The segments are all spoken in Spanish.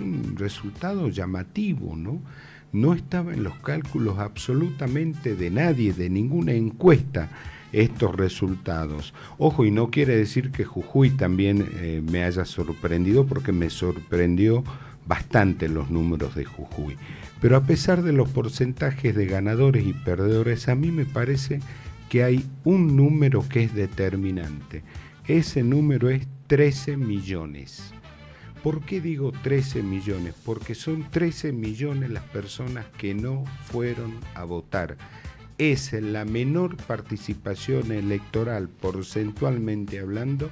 un resultado llamativo, ¿no? No estaba en los cálculos absolutamente de nadie, de ninguna encuesta, estos resultados. Ojo, y no quiere decir que Jujuy también me haya sorprendido, porque me sorprendió bastante los números de Jujuy. Pero a pesar de los porcentajes de ganadores y perdedores, a mí me parece que hay un número que es determinante. Ese número es 13 millones. ¿Por qué digo 13 millones? Porque son 13 millones las personas que no fueron a votar. Es la menor participación electoral, porcentualmente hablando,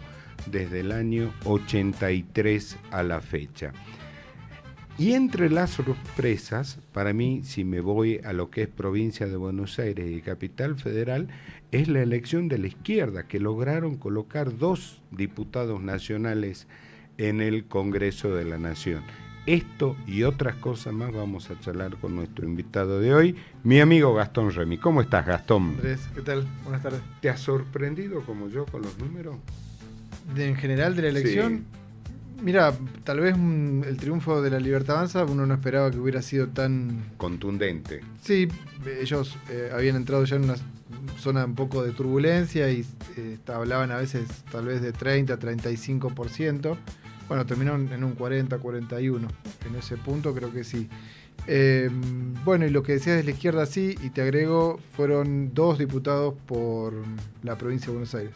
desde el año 83 a la fecha. Y entre las sorpresas, para mí, si me voy a lo que es provincia de Buenos Aires y Capital Federal, es la elección de la izquierda, que lograron colocar 2 diputados nacionales en el Congreso de la Nación. Esto y otras cosas más vamos a charlar con nuestro invitado de hoy, mi amigo Gastón Remy. ¿Cómo estás, Gastón? Andrés, ¿qué tal? Buenas tardes. ¿Te has sorprendido como yo con los números? En general de la elección, sí. Mira, tal vez el triunfo de la Libertad Avanza, uno no esperaba que hubiera sido tan... contundente. Sí, ellos habían entrado ya en una zona un poco de turbulencia y hablaban a veces tal vez de 30-35%. Bueno, terminaron en un 40-41. En ese punto creo que sí. Bueno, y lo que decías de la izquierda sí, y te agrego, fueron 2 diputados por la provincia de Buenos Aires.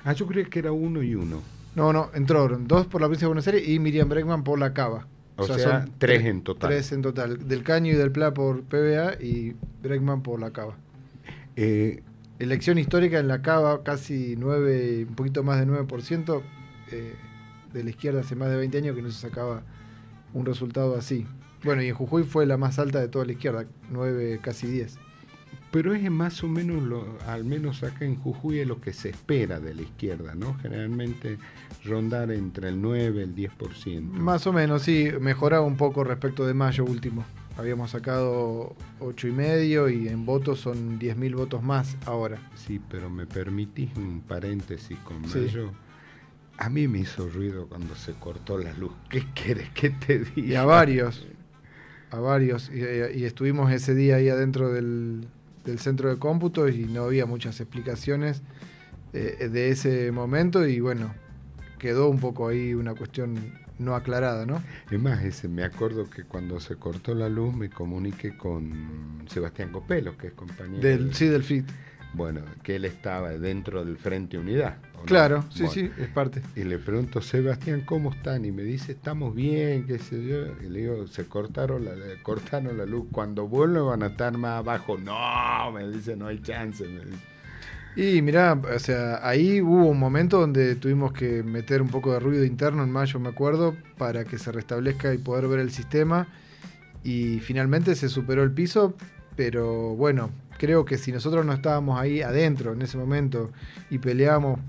Ah, yo creí que era 1 y 1. No, entraron 2 por la provincia de Buenos Aires y Miriam Bregman por la Cava. O sea son 3 en total. 3 en total. Del Caño y del Pla por PBA y Bregman por la Cava. Elección histórica en la Cava, casi 9, un poquito más de 9%. De la izquierda hace más de 20 años que no se sacaba un resultado así. Bueno, y en Jujuy fue la más alta de toda la izquierda, 9, casi 10. Pero es más o menos, al menos acá en Jujuy, es lo que se espera de la izquierda, ¿no? Generalmente rondar entre el 9 y el 10%. Más o menos, sí, mejoraba un poco respecto de mayo último. Habíamos sacado 8,5 y en votos son 10.000 votos más ahora. Sí, pero me permitís un paréntesis con mayo. A mí me hizo ruido cuando se cortó la luz. ¿Qué querés que te diga? Y a varios. Y estuvimos ese día ahí adentro del centro de cómputo y no había muchas explicaciones de ese momento. Y bueno, quedó un poco ahí una cuestión no aclarada, ¿no? Es más, me acuerdo que cuando se cortó la luz me comuniqué con Sebastián Copelo, que es compañero del FIT. Bueno, que él estaba dentro del Frente Unidad. Claro, no? Sí, sí, es parte. Y le pregunto, Sebastián, ¿cómo están? Y me dice, estamos bien, qué sé yo. Y le digo, cortaron la luz. Cuando vuelvan van a estar más abajo. No, me dice, no hay chance. Me dice. Y mirá, o sea, ahí hubo un momento donde tuvimos que meter un poco de ruido interno en mayo, me acuerdo, para que se restablezca y poder ver el sistema. Y finalmente se superó el piso, pero bueno, creo que si nosotros no estábamos ahí adentro en ese momento y peleábamos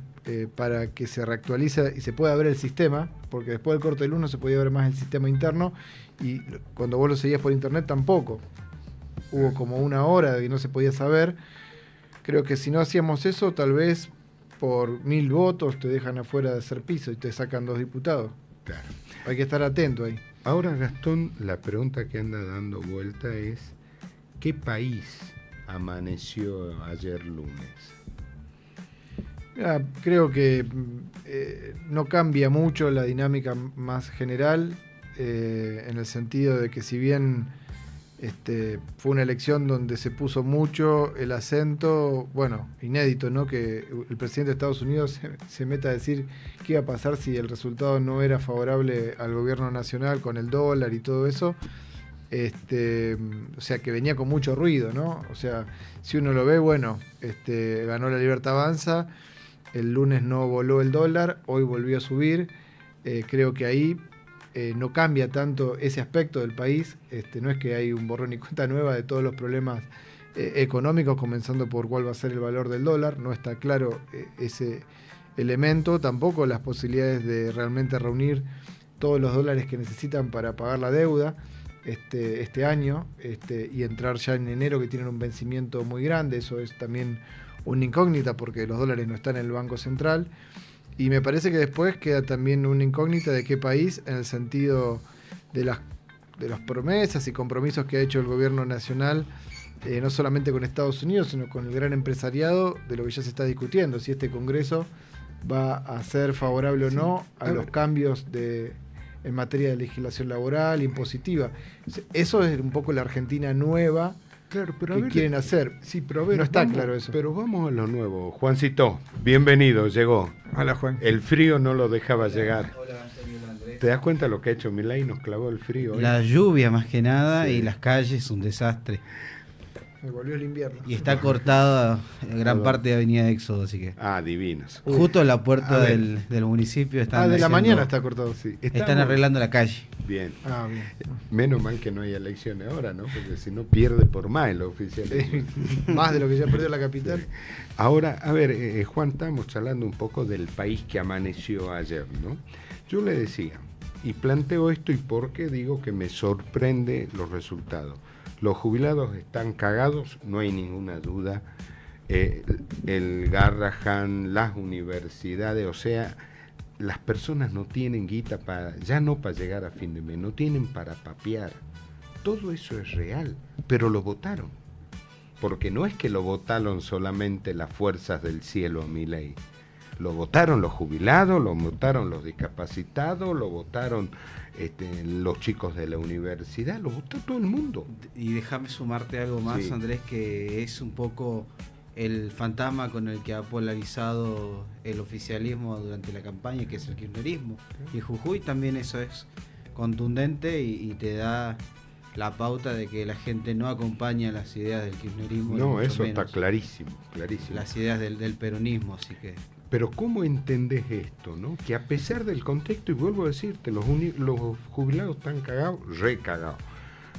para que se reactualice y se pueda ver el sistema, porque después del corte de luz no se podía ver más el sistema interno y cuando vos lo seguías por internet tampoco. Hubo como una hora de que no se podía saber. Creo que si no hacíamos eso, tal vez por 1.000 votos te dejan afuera de hacer piso y te sacan 2 diputados. Claro. Hay que estar atento ahí. Ahora, Gastón, la pregunta que anda dando vuelta es, ¿qué país amaneció ayer lunes? Creo que no cambia mucho la dinámica más general, en el sentido de que si bien fue una elección donde se puso mucho el acento, bueno, inédito, ¿no? Que el presidente de Estados Unidos se meta a decir qué iba a pasar si el resultado no era favorable al gobierno nacional con el dólar y todo eso. O sea, que venía con mucho ruido, ¿no? O sea, si uno lo ve, bueno, ganó la Libertad Avanza, el lunes no voló el dólar, hoy volvió a subir. Creo que ahí no cambia tanto ese aspecto del país. No es que hay un borrón y cuenta nueva de todos los problemas económicos, comenzando por cuál va a ser el valor del dólar. No está claro ese elemento, tampoco las posibilidades de realmente reunir todos los dólares que necesitan para pagar la deuda este año y entrar ya en enero, que tienen un vencimiento muy grande. Eso es también una incógnita porque los dólares no están en el Banco Central. Y me parece que después queda también una incógnita de qué país, en el sentido de las promesas y compromisos que ha hecho el gobierno nacional, no solamente con Estados Unidos, sino con el gran empresariado, de lo que ya se está discutiendo, si este Congreso va a ser favorable o no a los cambios en materia de legislación laboral, impositiva. Eso es un poco la Argentina nueva, claro, pero que quieren hacer. Sí, pero a ver, no está vamos, claro eso. Pero vamos a lo nuevo. Juancito, bienvenido, llegó. Hola, Juan. El frío no lo dejaba llegar. Hola, Antonio, Andrés. ¿Te das cuenta lo que ha hecho Milei? Nos clavó el frío. La lluvia más que nada, Sí. y las calles un desastre. Me volvió el invierno. Y está cortada gran parte de Avenida Éxodo, así que Divinos. justo en la puerta A ver. del municipio están de la haciendo- mañana está cortado. Sí, están arreglando la calle. Bien. Bien. Menos mal que no hay elecciones ahora, ¿no? Porque si no pierde por más el oficialismo. Más de lo que ya perdió la capital. Sí. Ahora, a ver, Juan, estamos charlando un poco del país que amaneció ayer, ¿no? Yo le decía, y planteo esto y por qué digo que me sorprende los resultados. Los jubilados están cagados, no hay ninguna duda. El Garrahan, las universidades, o sea, las personas no tienen guita ya no para llegar a fin de mes, no tienen para papear. Todo eso es real, pero lo votaron. Porque no es que lo votaron solamente las fuerzas del cielo a Milei. Lo votaron los jubilados, lo votaron los discapacitados, lo votaron los chicos de la universidad, lo votó todo el mundo. Y déjame sumarte algo más, Sí. Andrés, que es un poco el fantasma con el que ha polarizado el oficialismo durante la campaña, que es el kirchnerismo. Y Jujuy también eso es contundente y te da la pauta de que la gente no acompaña las ideas del kirchnerismo. No, mucho eso está menos clarísimo, clarísimo. las ideas del peronismo, así que... Pero ¿cómo entendés esto, no? Que a pesar del contexto, y vuelvo a decirte, los jubilados están cagados, recagados.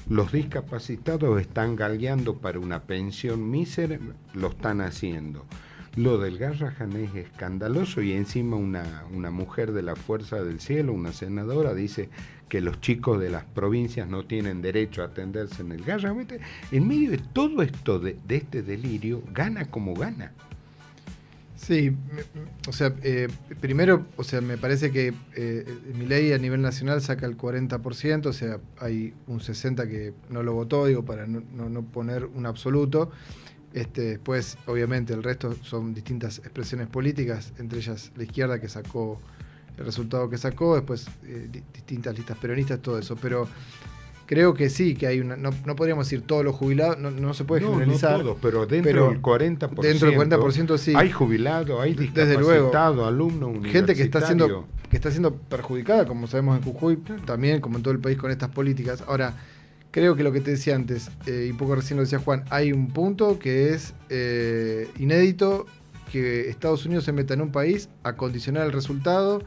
Los discapacitados están galgueando para una pensión mísera, lo están haciendo. Lo del Garrahan es escandaloso y encima una mujer de la Fuerza del Cielo, una senadora, dice que los chicos de las provincias no tienen derecho a atenderse en el Garrahan. En medio de todo esto, de este delirio, gana como gana. Sí, o sea, primero, o sea, me parece que Milei a nivel nacional saca el 40%, o sea, hay un 60% que no lo votó, digo, para no poner un absoluto. Después, obviamente, el resto son distintas expresiones políticas, entre ellas la izquierda que sacó el resultado que sacó, después distintas listas peronistas, todo eso, pero... Creo que sí, que hay una... No podríamos decir todos los jubilados, no se puede generalizar. No todos, pero dentro del 40%. Dentro del 40% sí. Hay jubilados, hay Desde luego. discapacitados, allunos universitarios. Gente que está siendo perjudicada, como sabemos en Jujuy, también, como en todo el país con estas políticas. Ahora, creo que lo que te decía antes, y un poco recién lo decía Juan, hay un punto que es inédito, que Estados Unidos se meta en un país a condicionar el resultado,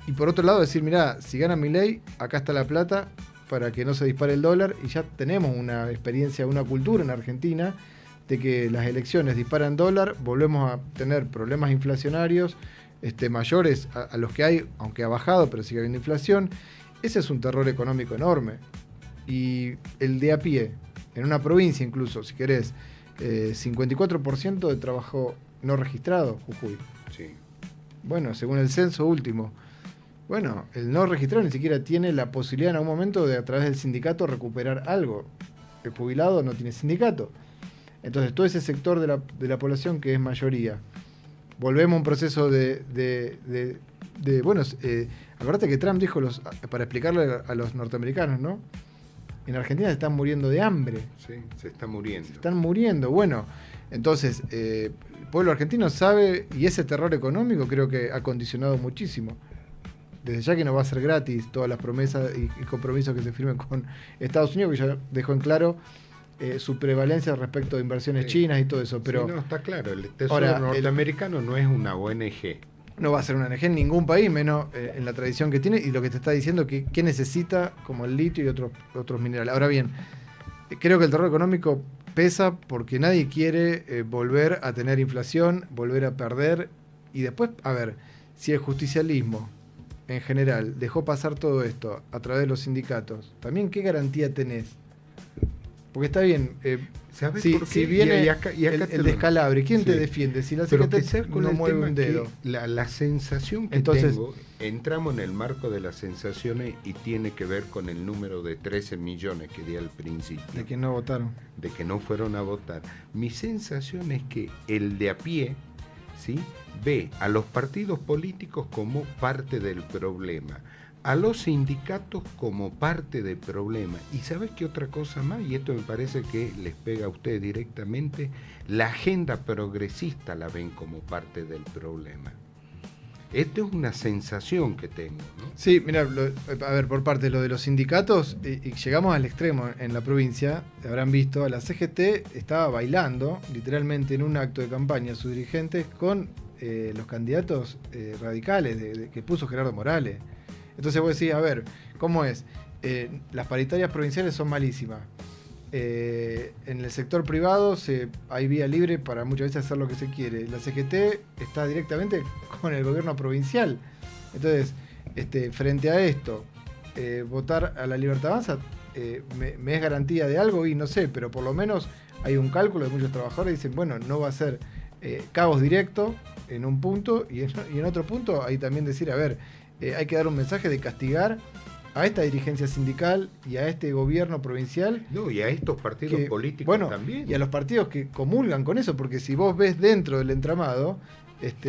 y por otro lado decir, mirá, si gana Milei, acá está la plata, para que no se dispare el dólar, y ya tenemos una experiencia, una cultura en Argentina de que las elecciones disparan dólar, volvemos a tener problemas inflacionarios mayores a los que hay, aunque ha bajado, pero sigue habiendo inflación. Ese es un terror económico enorme. Y el de a pie, en una provincia incluso, si querés, 54% de trabajo no registrado, Jujuy. Sí. Bueno, según el censo último. Bueno, el no registrado ni siquiera tiene la posibilidad en algún momento de a través del sindicato recuperar algo. El jubilado no tiene sindicato. Entonces todo ese sector de la población que es mayoría, volvemos a un proceso acuérdate que Trump dijo, para explicarle a los norteamericanos, ¿no? En Argentina se están muriendo de hambre. Sí, se está muriendo. Se están muriendo. Bueno, entonces el pueblo argentino sabe, y ese terror económico creo que ha condicionado muchísimo. Desde ya que no va a ser gratis todas las promesas y compromisos que se firmen con Estados Unidos, que ya dejó en claro su prevalencia respecto de inversiones chinas y todo eso. Pero sí, no, está claro, el Tesoro norteamericano no es una ONG. No va a ser una ONG en ningún país, menos en la tradición que tiene, y lo que te está diciendo que necesita, como el litio y otros minerales. Ahora bien, creo que el terror económico pesa porque nadie quiere volver a tener inflación, volver a perder, y después, a ver, si el justicialismo en general dejó pasar todo esto a través de los sindicatos, también qué garantía tenés Porque está bien, ¿Sabes si, por qué? si viene Y acá te el lo- descalabre, ¿quién te Sí. defiende? Si la Pero CGT que sabes con no el mueve tema un que dedo. la sensación que Entonces- tengo, entramos en el marco de las sensaciones y tiene que ver con el número de 13 millones que di al principio, De que no votaron. de que no fueron a votar. Mi sensación es que el de a pie, ¿sí?, ve a los partidos políticos como parte del problema, a los sindicatos como parte del problema. Y ¿sabes qué otra cosa más? Y esto me parece que les pega a ustedes directamente, la agenda progresista la ven como parte del problema. Esto es una sensación que tengo, ¿no? Sí, mira, a ver, por parte de lo de los sindicatos, y llegamos al extremo en la provincia, habrán visto, la CGT estaba bailando, literalmente en un acto de campaña, sus dirigentes con los candidatos radicales que puso Gerardo Morales. Entonces vos decís, a ver, ¿cómo es? Las paritarias provinciales son malísimas. En el sector privado hay vía libre para muchas veces hacer lo que se quiere. La CGT está directamente con el gobierno provincial. Entonces, frente a esto, votar a la Libertad Avanza me es garantía de algo y no sé, pero por lo menos hay un cálculo de muchos trabajadores que dicen, bueno, no va a ser cabos directo en un punto y en otro punto hay también decir, a ver, hay que dar un mensaje de castigar a esta dirigencia sindical y a este gobierno provincial. No, y a estos partidos políticos bueno, también. Y a los partidos que comulgan con eso, porque si vos ves dentro del entramado,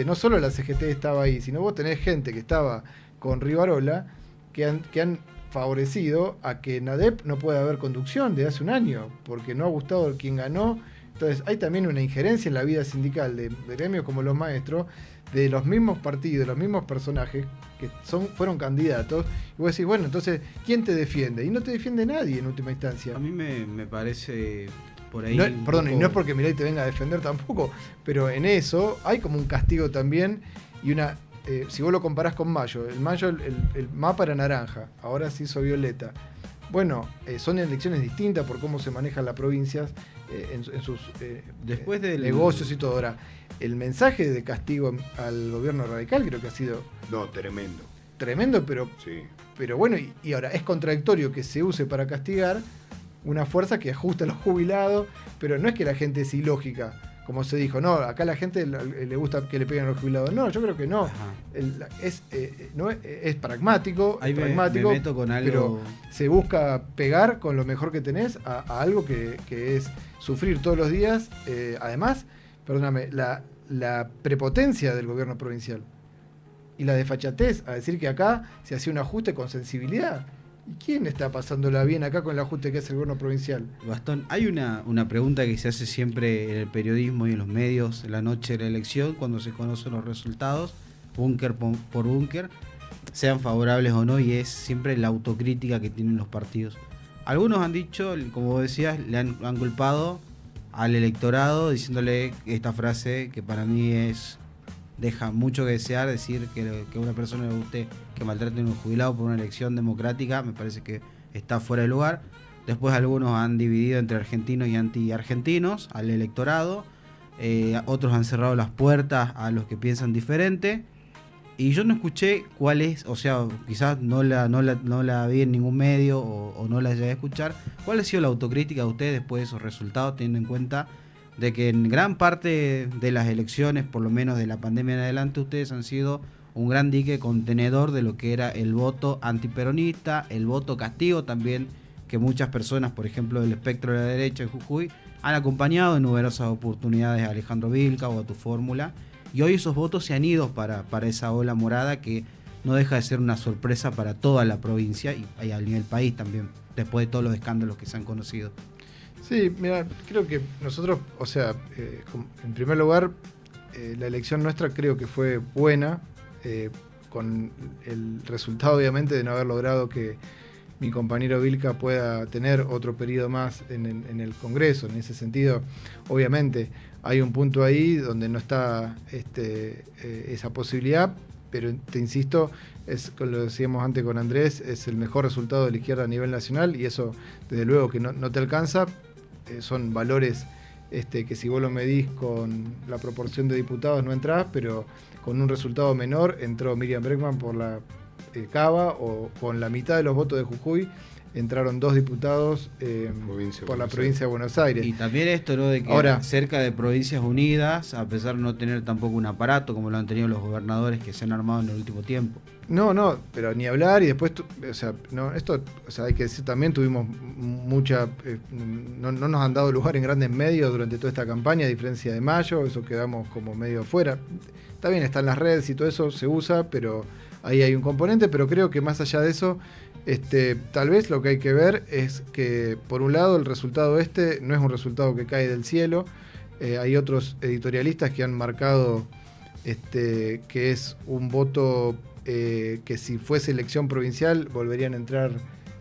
no solo la CGT estaba ahí, sino vos tenés gente que estaba con Rivarola, que han favorecido a que en ADEP no pueda haber conducción de hace un año, porque no ha gustado quien ganó. Entonces hay también una injerencia en la vida sindical de gremios como los maestros, de los mismos partidos, los mismos personajes que fueron candidatos, y vos decís, bueno, entonces, ¿quién te defiende? Y no te defiende nadie en última instancia. A mí me parece por ahí... Perdón, y no es porque Milei te venga a defender tampoco, pero en eso hay como un castigo también, y una... si vos lo comparás con Mayo, el mapa era naranja, ahora se hizo violeta. Bueno, son elecciones distintas por cómo se manejan las provincias en sus Después del negocios y todo. Ahora, el mensaje de castigo al gobierno radical creo que ha sido No, tremendo. tremendo, pero Sí. bueno, y ahora es contradictorio que se use para castigar una fuerza que ajusta a los jubilados, pero no es que la gente es ilógica, como se dijo, no, acá a la gente le gusta que le peguen a los jubilados. No, yo creo que no. Es pragmático, Ahí es me pragmático, meto con algo... pero se busca pegar con lo mejor que tenés a algo que es sufrir todos los días. Además, perdóname, la prepotencia del gobierno provincial y la desfachatez a decir que acá se hacía un ajuste con sensibilidad. ¿Y quién está pasándola bien acá con el ajuste que hace el gobierno provincial? Gastón, hay una pregunta que se hace siempre en el periodismo y en los medios en la noche de la elección, cuando se conocen los resultados, búnker por búnker, sean favorables o no, y es siempre la autocrítica que tienen los partidos. Algunos han dicho, como vos decías, le han culpado al electorado diciéndole esta frase que para mí deja mucho que desear, decir que a una persona le guste que maltraten a un jubilado por una elección democrática, me parece que está fuera de lugar. Después algunos han dividido entre argentinos y anti-argentinos al electorado, otros han cerrado las puertas a los que piensan diferente, y yo no escuché cuál es, o sea, quizás no la vi en ningún medio o no la llegué a escuchar, cuál ha sido la autocrítica de ustedes después de esos resultados, teniendo en cuenta de que en gran parte de las elecciones, por lo menos de la pandemia en adelante, ustedes han sido un gran dique contenedor de lo que era el voto antiperonista, el voto castigo también, que muchas personas, por ejemplo, del espectro de la derecha en Jujuy, han acompañado en numerosas oportunidades a Alejandro Vilca o a Tu Fórmula, y hoy esos votos se han ido para esa ola morada que no deja de ser una sorpresa para toda la provincia y a nivel país también, después de todos los escándalos que se han conocido. Sí, mira, creo que nosotros, o sea, en primer lugar, la elección nuestra creo que fue buena, con el resultado obviamente de no haber logrado que mi compañero Vilca pueda tener otro periodo más en el Congreso. En ese sentido, obviamente, hay un punto ahí donde no está esa posibilidad, pero te insisto, como lo decíamos antes con Andrés, es el mejor resultado de la izquierda a nivel nacional, y eso desde luego que no te alcanza. Son valores que si vos lo medís con la proporción de diputados no entrás, pero con un resultado menor entró Miriam Bregman por la Cava, o con la mitad de los votos de Jujuy entraron 2 diputados por la provincia de Buenos Aires. Y también esto, ¿no? De que ahora, cerca de Provincias Unidas, a pesar de no tener tampoco un aparato como lo han tenido los gobernadores que se han armado en el último tiempo. No, pero ni hablar, y después, hay que decir, también tuvimos mucha, no nos han dado lugar en grandes medios durante toda esta campaña, a diferencia de mayo, eso quedamos como medio afuera. Está bien, están las redes y todo eso se usa, pero ahí hay un componente, pero creo que más allá de eso, tal vez lo que hay que ver es que, por un lado, el resultado no es un resultado que cae del cielo. Hay otros editorialistas que han marcado que es un voto que, si fuese elección provincial, volverían a entrar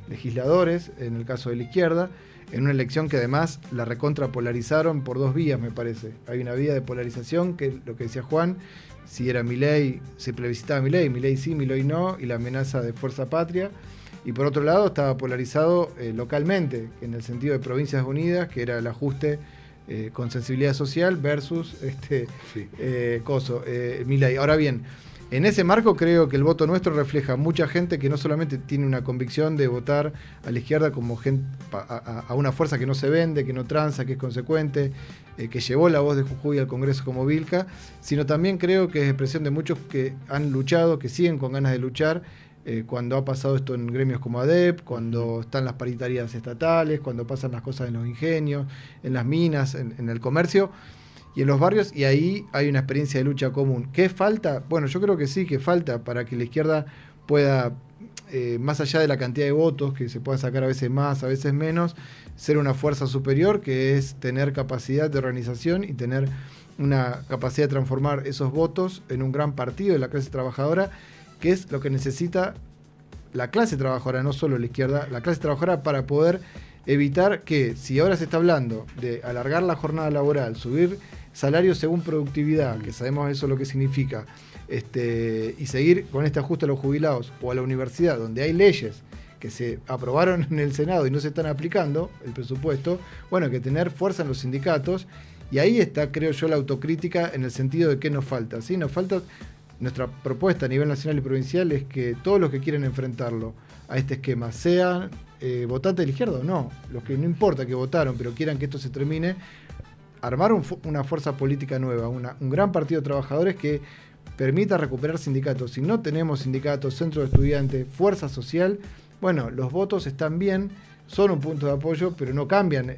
legisladores, en el caso de la izquierda, en una elección que además la recontrapolarizaron por 2 vías, me parece. Hay una vía de polarización, que lo que decía Juan, si era Milei, se plebiscitaba Milei sí, Milei no, y la amenaza de Fuerza Patria. Y por otro lado estaba polarizado localmente, en el sentido de Provincias Unidas, que era el ajuste con sensibilidad social versus Milei. Ahora bien, en ese marco creo que el voto nuestro refleja mucha gente que no solamente tiene una convicción de votar a la izquierda como a una fuerza que no se vende, que no tranza, que es consecuente, que llevó la voz de Jujuy al Congreso como Vilca, sino también creo que es expresión de muchos que han luchado, que siguen con ganas de luchar, cuando ha pasado esto en gremios como ADEP, cuando están las paritarias estatales, cuando pasan las cosas en los ingenios, en las minas, en el comercio y en los barrios, y ahí hay una experiencia de lucha común. ¿Qué falta? Bueno, yo creo que sí, que falta para que la izquierda pueda, más allá de la cantidad de votos, que se pueda sacar a veces más, a veces menos, ser una fuerza superior, que es tener capacidad de organización y tener una capacidad de transformar esos votos en un gran partido de la clase trabajadora, que es lo que necesita la clase trabajadora, no solo la izquierda, la clase trabajadora, para poder evitar que, si ahora se está hablando de alargar la jornada laboral, subir salarios según productividad, que sabemos eso lo que significa, y seguir con este ajuste a los jubilados, o a la universidad, donde hay leyes que se aprobaron en el Senado y no se están aplicando, el presupuesto, bueno, hay que tener fuerza en los sindicatos, y ahí está, creo yo, la autocrítica en el sentido de qué nos falta. ¿Sí? Nos falta. Nuestra propuesta a nivel nacional y provincial es que todos los que quieren enfrentarlo a este esquema, sean votantes de la izquierda o no, los que no importa que votaron, pero quieran que esto se termine, armar una fuerza política nueva, un gran partido de trabajadores que permita recuperar sindicatos. Si no tenemos sindicatos, centro de estudiantes, fuerza social, bueno, los votos están bien, son un punto de apoyo, pero no cambian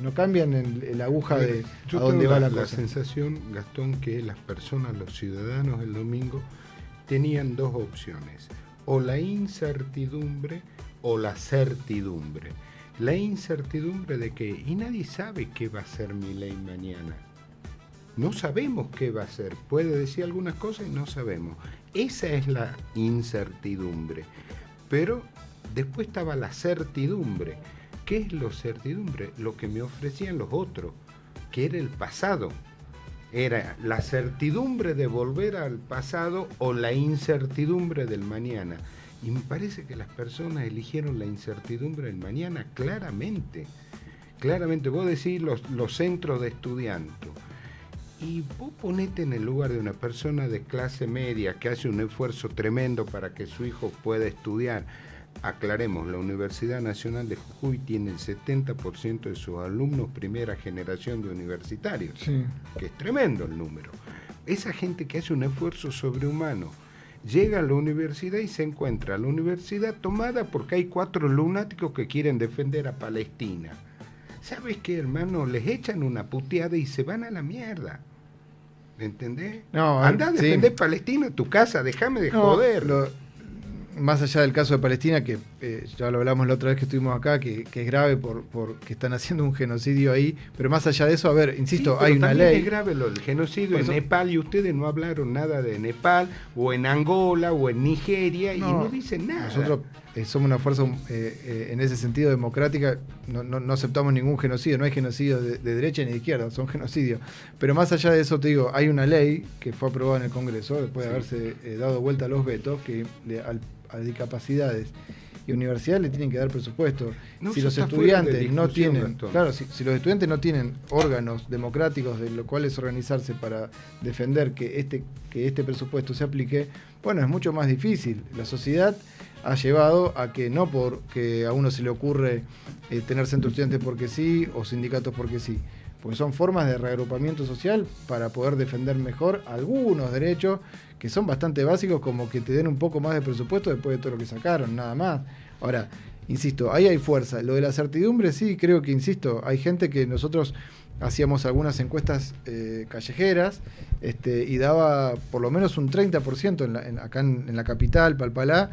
no cambian la aguja de a dónde va la cosa. La sensación, Gastón, que las personas, los ciudadanos el domingo, tenían 2 opciones: o la incertidumbre o la certidumbre. La incertidumbre de que, y nadie sabe qué va a ser Milei mañana. No sabemos qué va a ser. Puede decir algunas cosas y no sabemos. Esa es la incertidumbre. Pero después estaba la certidumbre. ¿Qué es la certidumbre? Lo que me ofrecían los otros, que era el pasado. Era la certidumbre de volver al pasado o la incertidumbre del mañana. Y me parece que las personas eligieron la incertidumbre del mañana claramente. Claramente, vos decís los centros de estudiantes. Y vos ponete en el lugar de una persona de clase media que hace un esfuerzo tremendo para que su hijo pueda estudiar. Aclaremos, la Universidad Nacional de Jujuy tiene el 70% de sus alumnos primera generación de universitarios, sí, que es tremendo el número. Esa gente que hace un esfuerzo sobrehumano llega a la universidad y se encuentra la universidad tomada porque hay 4 lunáticos que quieren defender a Palestina. ¿Sabes qué, hermano? Les echan una puteada y se van a la mierda. ¿Entendés? No, andá a defender Palestina, tu casa, déjame de joder. Más allá del caso de Palestina, que ya lo hablamos la otra vez que estuvimos acá, que es grave porque están haciendo un genocidio ahí, pero más allá de eso, a ver, insisto, sí, hay una ley. Es grave el genocidio en Nepal, y ustedes no hablaron nada de Nepal, o en Angola, o en Nigeria, y no dicen nada. Nosotros somos una fuerza en ese sentido democrática, no aceptamos ningún genocidio, no hay genocidio de derecha ni de izquierda, son genocidios. Pero más allá de eso, te digo, hay una ley que fue aprobada en el Congreso, después de haberse dado vuelta a los vetos, que a discapacidades y universidades le tienen que dar presupuesto. Si los estudiantes no tienen, claro, si los estudiantes no tienen órganos democráticos de los cuales organizarse para defender que este presupuesto se aplique, bueno, es mucho más difícil. La sociedad ha llevado a que no porque a uno se le ocurre tener centros estudiantes porque sí o sindicatos porque sí, porque son formas de reagrupamiento social para poder defender mejor algunos derechos que son bastante básicos, como que te den un poco más de presupuesto después de todo lo que sacaron, nada más. Ahora, insisto, ahí hay fuerza. Lo de la certidumbre, sí, creo que, insisto, hay gente que nosotros hacíamos algunas encuestas callejeras y daba por lo menos un 30% acá en la capital, Palpalá,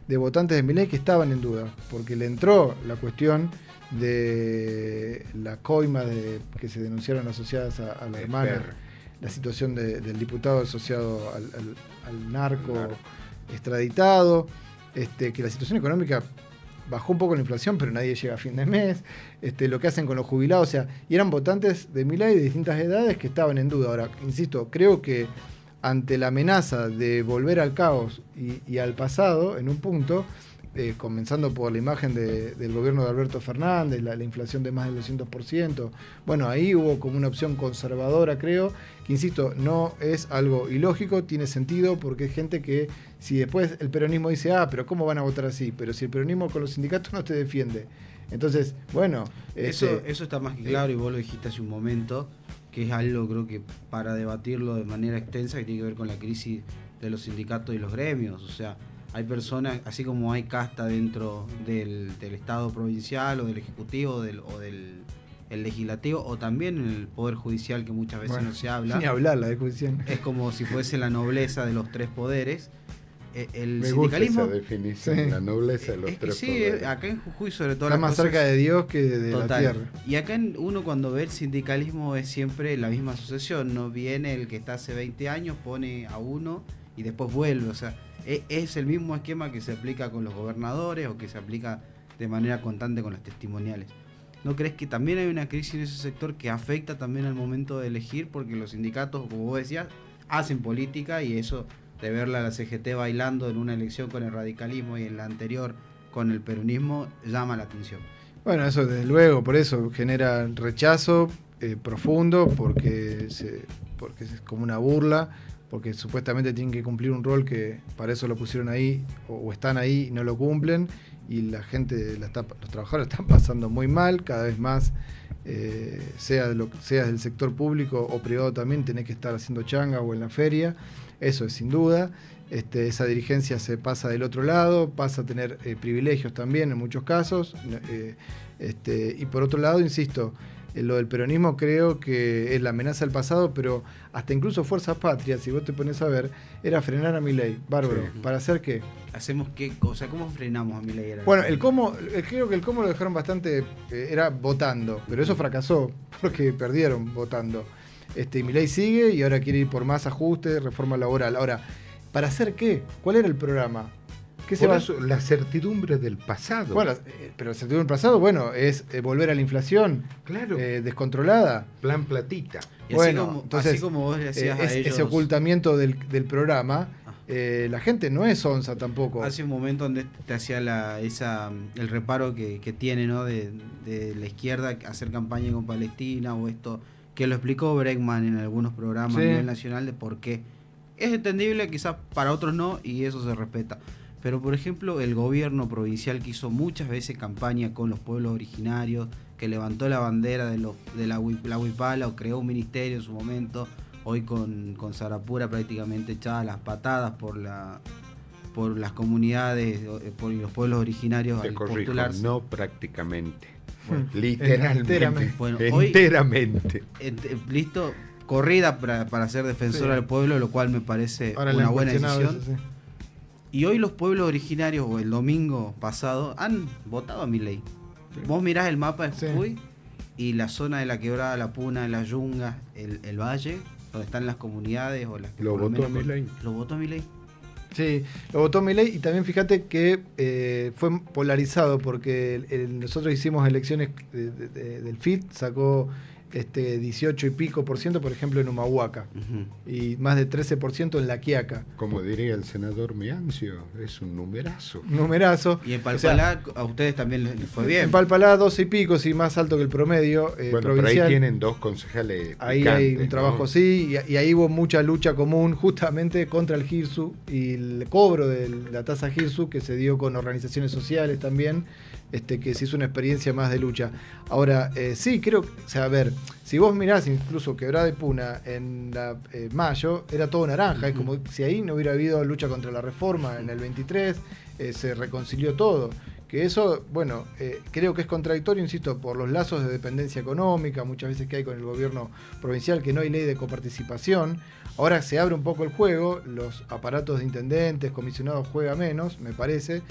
de votantes de Milei que estaban en duda, porque le entró la cuestión de la coima que se denunciaron asociadas a la hermana, la situación del diputado asociado al narco extraditado, que la situación económica bajó un poco la inflación, pero nadie llega a fin de mes, lo que hacen con los jubilados, o sea, y eran votantes de Milei de distintas edades que estaban en duda. Ahora, insisto, creo que ante la amenaza de volver al caos y al pasado, en un punto, comenzando por la imagen del gobierno de Alberto Fernández, la inflación de más del 200%, bueno, ahí hubo como una opción conservadora, creo, que, insisto, no es algo ilógico, tiene sentido, porque hay gente que, si después el peronismo dice, pero ¿cómo van a votar así? Pero si el peronismo con los sindicatos no te defiende. Entonces, bueno... Eso está más que claro, y vos lo dijiste hace un momento, que es algo, creo que para debatirlo de manera extensa, que tiene que ver con la crisis de los sindicatos y los gremios. O sea, hay personas, así como hay casta dentro del Estado provincial o del Ejecutivo o del Legislativo, o también en el Poder Judicial, que muchas veces no se habla. Sin hablar la discusión. Es como si fuese la nobleza de los tres poderes. El Me sindicalismo, gusta esa definición, sí. La nobleza de los tres poderes. Sí, acá en Jujuy sobre todo está más cerca de Dios que de la tierra. Y acá uno cuando ve el sindicalismo es siempre la misma sucesión, no viene el que está hace 20 años, pone a uno y después vuelve, o sea, es el mismo esquema que se aplica con los gobernadores o que se aplica de manera constante con las testimoniales. ¿No crees que también hay una crisis en ese sector que afecta también al momento de elegir? Porque los sindicatos, como vos decías, hacen política, y eso de verla a la CGT bailando en una elección con el radicalismo y en la anterior con el peronismo llama la atención. Bueno, eso desde luego, por eso genera rechazo profundo, porque es como una burla, porque supuestamente tienen que cumplir un rol que para eso lo pusieron ahí o están ahí y no lo cumplen, y la gente, los trabajadores están pasando muy mal, cada vez más, sea del sector público o privado también, tenés que estar haciendo changa o en la feria, eso es sin duda. Esa dirigencia se pasa del otro lado, pasa a tener privilegios también en muchos casos, y por otro lado, insisto, lo del peronismo creo que es la amenaza del pasado, pero hasta incluso Fuerzas Patrias, si vos te pones a ver, era frenar a Milei, bárbaro. Sí. ¿Para hacer qué? ¿Hacemos qué cosa? ¿Cómo frenamos a Milei? Bueno, creo que el cómo lo dejaron bastante, era votando, pero eso fracasó, porque perdieron votando. Milei sigue y ahora quiere ir por más ajustes, reforma laboral. Ahora, ¿para hacer qué? ¿Cuál era el programa? La certidumbre del pasado. Bueno, pero la certidumbre del pasado, bueno, es volver a la inflación, claro, descontrolada. Plan platita. Y bueno, así como vos le decías a ellos, ese ocultamiento del programa, la gente no es onza tampoco. Hace un momento donde te hacía el reparo que tiene, ¿no? de la izquierda hacer campaña con Palestina o esto, que lo explicó Bregman en algunos programas a nivel nacional de por qué. Es entendible, quizás para otros no, y eso se respeta. Pero, por ejemplo, el gobierno provincial, que hizo muchas veces campaña con los pueblos originarios, que levantó la bandera de la Huipala o creó un ministerio en su momento, hoy con Sarapura prácticamente echadas las patadas por las comunidades, por los pueblos originarios al postularse. No prácticamente, bueno, literalmente. Bueno, enteramente. Listo, corrida para ser defensora del pueblo, lo cual me parece una buena decisión. Eso, sí. Y hoy los pueblos originarios, o el domingo pasado, han votado a Milei. Sí. Vos mirás el mapa de Jujuy y la zona de la Quebrada, la Puna, la Yunga, el Valle, donde están las comunidades o las que lo votó a Milei. Lo votó Milei. Sí, lo votó Milei, y también fíjate que fue polarizado, porque nosotros hicimos elecciones del FIT, sacó 18 y pico por ciento, por ejemplo, en Humahuaca, y más de 13% en La Quiaca. Como diría el senador Miancio, es un numerazo. Numerazo. Y en Palpalá, a ustedes también les fue bien. En Palpalá 12 y pico, sí, más alto que el promedio Bueno, provincial. pero ahí tienen 2 concejales. Ahí picantes, hay un trabajo, ¿no? sí, y ahí hubo mucha lucha común justamente contra el GIRSU y el cobro de la tasa GIRSU que se dio con organizaciones sociales también, que se hizo una experiencia más de lucha. Ahora, sí, creo, o sea, a ver, si vos mirás incluso Quebrada y Puna en mayo, era todo naranja, es como si ahí no hubiera habido lucha contra la reforma en el 23, se reconcilió todo. Que eso, bueno, creo que es contradictorio, insisto, por los lazos de dependencia económica, muchas veces que hay con el gobierno provincial, que no hay ley de coparticipación. Ahora se abre un poco el juego, los aparatos de intendentes, comisionados juega menos, me parece,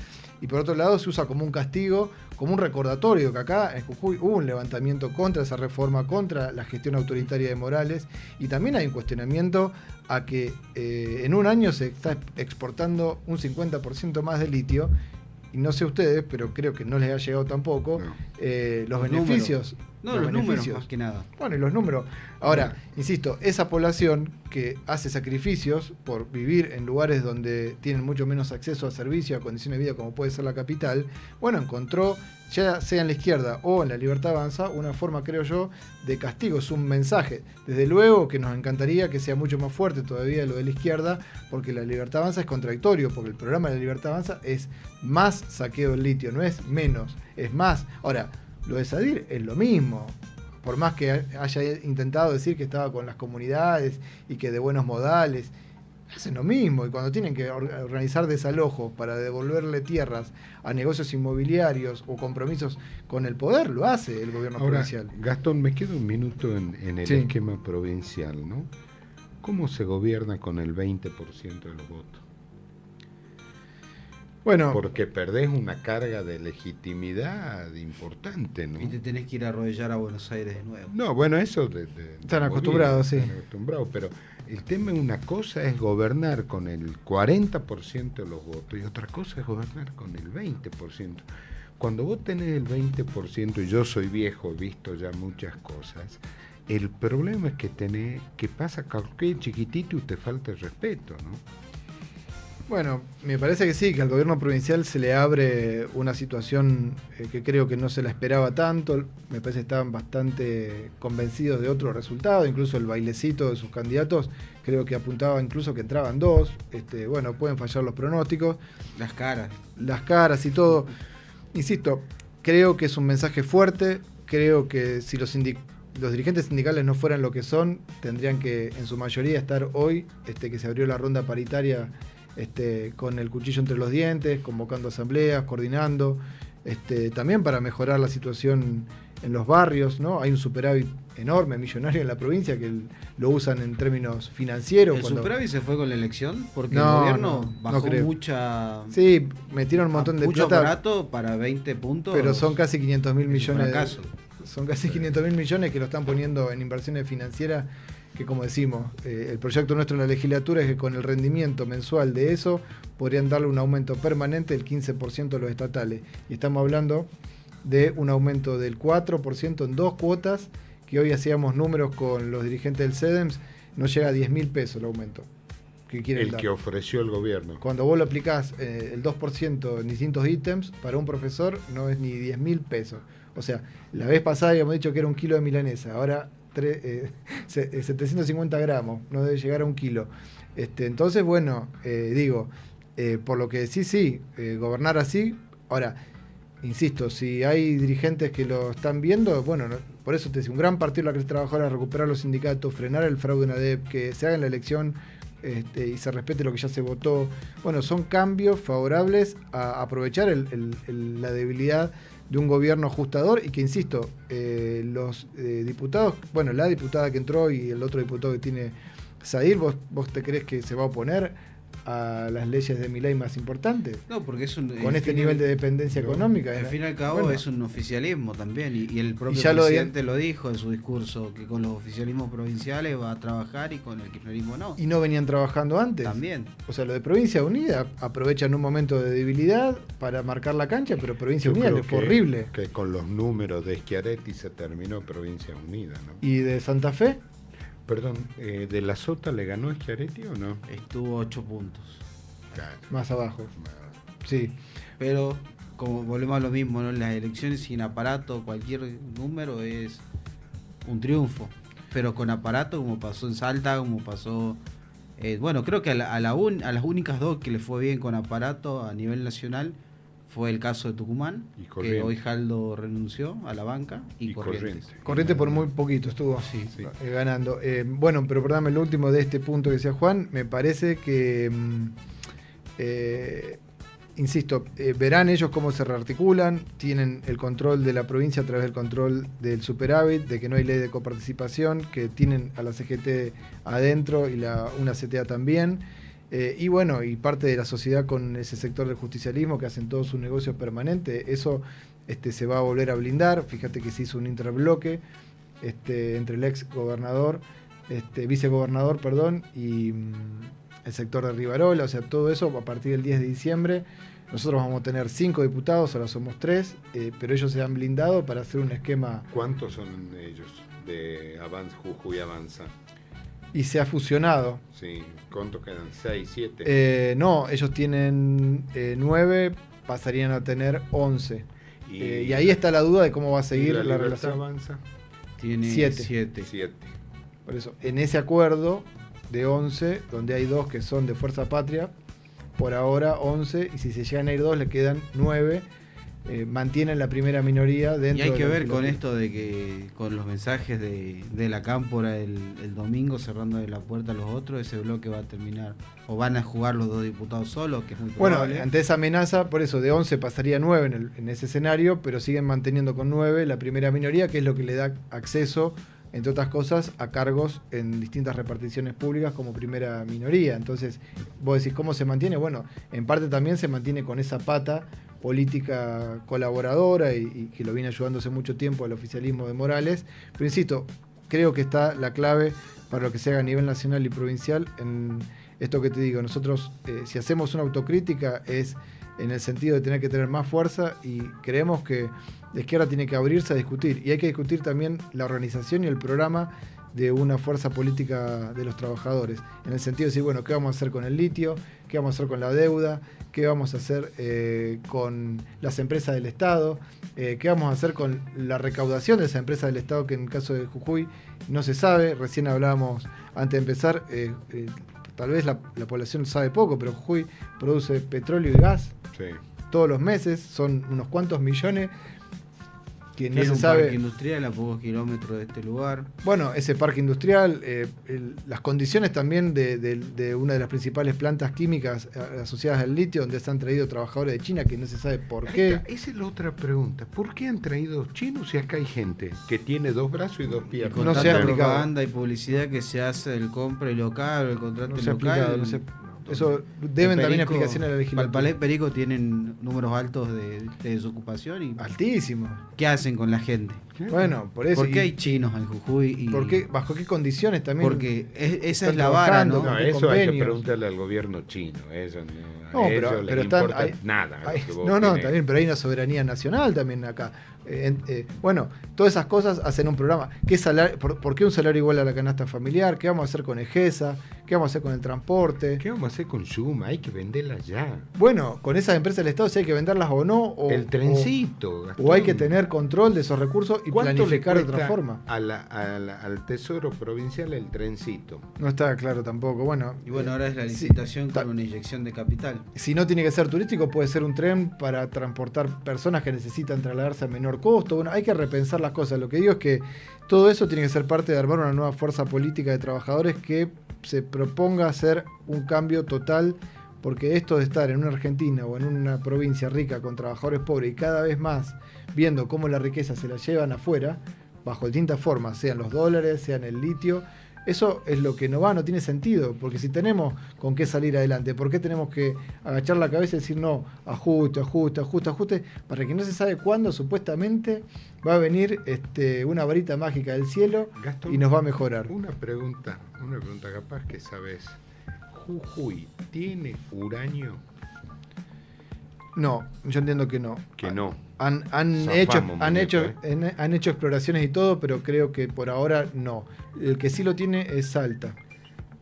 y por otro lado se usa como un castigo, como un recordatorio, que acá en Jujuy hubo un levantamiento contra esa reforma, contra la gestión autoritaria de Morales, y también hay un cuestionamiento a que en un año se está exportando un 50% más de litio, y no sé ustedes, pero creo que no les ha llegado tampoco, los beneficios. Los números más que nada. Bueno, y los números. Ahora, insisto, esa población que hace sacrificios por vivir en lugares donde tienen mucho menos acceso a servicios, a condiciones de vida como puede ser la capital, bueno, encontró, ya sea en la izquierda o en la Libertad Avanza, una forma, creo yo, de castigo. Es un mensaje. Desde luego que nos encantaría que sea mucho más fuerte todavía lo de la izquierda, porque la Libertad Avanza es contradictorio, porque el programa de la Libertad Avanza es más saqueo del litio, no es menos, es más. Ahora, lo de Sadir es lo mismo, por más que haya intentado decir que estaba con las comunidades y que de buenos modales, hacen lo mismo, y cuando tienen que organizar desalojos para devolverle tierras a negocios inmobiliarios o compromisos con el poder, lo hace el gobierno provincial. Gastón, me quedo un minuto en el esquema provincial, ¿no? ¿Cómo se gobierna con el 20% de los votos? Bueno, porque perdés una carga de legitimidad importante, ¿no? Y te tenés que ir a arrodillar a Buenos Aires de nuevo. No, bueno, eso están acostumbrados, sí. Están acostumbrados, pero el tema, una cosa es gobernar con el 40% de los votos y otra cosa es gobernar con el 20%. Cuando vos tenés el 20%, y yo soy viejo, he visto ya muchas cosas, el problema es que pasa cualquier chiquitito y te falta el respeto, ¿no? Bueno, me parece que sí, que al gobierno provincial se le abre una situación que creo que no se la esperaba tanto. Me parece que estaban bastante convencidos de otro resultado, incluso el bailecito de sus candidatos creo que apuntaba incluso que entraban 2. Bueno, pueden fallar los pronósticos. Las caras y todo. Insisto, creo que es un mensaje fuerte, creo que si los dirigentes sindicales no fueran lo que son, tendrían que en su mayoría estar hoy, que se abrió la ronda paritaria, con el cuchillo entre los dientes, convocando asambleas, coordinando, también para mejorar la situación en los barrios, ¿no? Hay un superávit enorme, millonario en la provincia, que lo usan en términos financieros. ¿El superávit se fue con la elección? Porque no, el gobierno bajó creo. mucha... Sí, metieron un montón de mucho plata. Mucho para 20 puntos. Pero son casi 500.000 millones. Son casi 500.000 millones que lo están poniendo en inversiones financieras, que como decimos, el proyecto nuestro en la legislatura es que con el rendimiento mensual de eso podrían darle un aumento permanente del 15% a los estatales. Y estamos hablando de un aumento del 4% en 2 cuotas, que hoy hacíamos números con los dirigentes del CEDEMS, no llega a 10.000 pesos el aumento que quieren dar. Que ofreció el gobierno. Cuando vos lo aplicás el 2% en distintos ítems, para un profesor no es ni 10.000 pesos. O sea, la vez pasada habíamos dicho que era 1 kilo de milanesa, ahora 750 gramos, no debe llegar a 1 kilo. Entonces, bueno, por lo que sí, gobernar así. Ahora, insisto, si hay dirigentes que lo están viendo, bueno, por eso te decía, un gran partido de la clase trabajadora, recuperar los sindicatos, frenar el fraude en ADEP, que se haga en la elección y se respete lo que ya se votó. Bueno, son cambios favorables a aprovechar la debilidad de un gobierno ajustador y que, insisto, los diputados, bueno, la diputada que entró y el otro diputado que tiene Sadir, ¿vos te crees que se va a oponer a las leyes de Milei más importantes. No, porque es un... Con este nivel de dependencia económica. Al fin y al cabo es un oficialismo también, y el propio ya presidente lo dijo en su discurso, que con los oficialismos provinciales va a trabajar y con el kirchnerismo no. Y no venían trabajando antes. También. O sea, lo de Provincia Unida aprovechan un momento de debilidad para marcar la cancha, pero Provincia Unida le fue horrible. Que con los números de Schiaretti se terminó Provincia Unida, ¿no? ¿Y de Santa Fe? Perdón, ¿de la Sota le ganó Schiaretti o no? Estuvo 8 puntos. Claro. Más abajo. Sí. Pero, como volvemos a lo mismo, ¿no? Las elecciones sin aparato, cualquier número es un triunfo. Pero con aparato, como pasó en Salta, como pasó... bueno, creo que a las únicas dos que le fue bien con aparato a nivel nacional fue el caso de Tucumán, que hoy Jaldo renunció a la banca, y Corrientes. Corrientes por muy poquito estuvo ganando. Bueno, pero perdóname, lo último de este punto que decía Juan, me parece que, insisto, verán ellos cómo se rearticulan, tienen el control de la provincia a través del control del superávit, de que no hay ley de coparticipación, que tienen a la CGT adentro y una CTA también. Y bueno, y parte de la sociedad con ese sector del justicialismo que hacen todos sus negocios permanentes, eso se va a volver a blindar. Fíjate que se hizo un interbloque entre el ex gobernador, vicegobernador, perdón, y el sector de Rivarola. O sea, todo eso a partir del 10 de diciembre. Nosotros vamos a tener 5 diputados, ahora somos 3, pero ellos se han blindado para hacer un esquema. ¿Cuántos son ellos de Jujuy Avanza? Y se ha fusionado. Sí, ¿cuántos quedan? ¿6, 7? No, ellos tienen 9, pasarían a tener 11. Y ahí está la duda de cómo va a seguir la relación. Avanza? Tiene 7. Por eso, en ese acuerdo de 11, donde hay 2 que son de Fuerza Patria, por ahora 11, y si se llegan a ir 2, le quedan 9. Mantienen la primera minoría dentro. Y hay que ver con esto de que con los mensajes de la Cámpora el domingo cerrando la puerta a los otros, ese bloque va a terminar, o van a jugar los 2 diputados solos, que es muy probable. Bueno, ante esa amenaza, por eso de 11 pasaría a 9 en ese escenario, pero siguen manteniendo con 9 la primera minoría, que es lo que le da acceso, entre otras cosas, a cargos en distintas reparticiones públicas como primera minoría. Entonces, vos decís, ¿cómo se mantiene? Bueno, en parte también se mantiene con esa pata política colaboradora y que lo viene ayudando hace mucho tiempo al oficialismo de Morales. Pero insisto, creo que está la clave para lo que se haga a nivel nacional y provincial en esto que te digo. Nosotros, si hacemos una autocrítica, es en el sentido de tener que tener más fuerza, y creemos que la izquierda tiene que abrirse a discutir. Y hay que discutir también la organización y el programa de una fuerza política de los trabajadores, en el sentido de decir, bueno, ¿qué vamos a hacer con el litio? ¿Qué vamos a hacer con la deuda? ¿Qué vamos a hacer con las empresas del Estado? ¿Qué vamos a hacer con la recaudación de esas empresas del Estado, que en el caso de Jujuy no se sabe? Recién hablábamos, antes de empezar, tal vez la población sabe poco, pero Jujuy produce petróleo y gas todos los meses, son unos cuantos millones. Que no se sabe. Parque industrial a pocos kilómetros de este lugar. Bueno, ese parque industrial, las condiciones también de una de las principales plantas químicas asociadas al litio, donde se han traído trabajadores de China, que no se sabe por qué. Esa es la otra pregunta. ¿Por qué han traído chinos si acá hay gente que tiene 2 brazos y 2 piernas? Con tanta propaganda y publicidad que se hace del compra y local, el contrato local. Eso deben también explicaciones a la legislatura. Palpalé y Perico tienen números altos de desocupación. Y altísimos. ¿Qué hacen con la gente? Bueno, por eso. ¿Por qué hay chinos en Jujuy? ¿Bajo qué condiciones también? Porque esa es la vara, ¿no? No, eso hay que preguntarle al gobierno chino. Eso no, pero están, nada. También, pero hay una soberanía nacional también acá. Bueno, todas esas cosas hacen un programa. ¿Por qué un salario igual a la canasta familiar? ¿Qué vamos a hacer con EGESA? ¿Qué vamos a hacer con el transporte? ¿Qué vamos a hacer con Yuma? Hay que venderlas ya. Bueno, con esas empresas del Estado, si hay que venderlas o no. El trencito. O hay que tener control de esos recursos y planificar de otra forma. Al Tesoro Provincial el trencito. No está claro tampoco. Bueno, y bueno, ahora es la licitación con una inyección de capital. Si no tiene que ser turístico, puede ser un tren para transportar personas que necesitan trasladarse a menor costo. Bueno, hay que repensar las cosas. Lo que digo es que todo eso tiene que ser parte de armar una nueva fuerza política de trabajadores que se proponga hacer un cambio total, porque esto de estar en una Argentina o en una provincia rica con trabajadores pobres y cada vez más viendo cómo la riqueza se la llevan afuera, bajo distintas formas, sean los dólares, sean el litio, Eso es lo que no va, no tiene sentido, porque si tenemos con qué salir adelante, ¿por qué tenemos que agachar la cabeza y decir no, ajuste, para que no se sabe cuándo supuestamente va a venir una varita mágica del cielo Gastón, y nos va a mejorar? Una pregunta capaz que sabes. ¿Jujuy tiene uranio? No, yo entiendo que no. Que no. Han Zafamos, hecho exploraciones y todo, pero creo que por ahora no. El que sí lo tiene es Salta,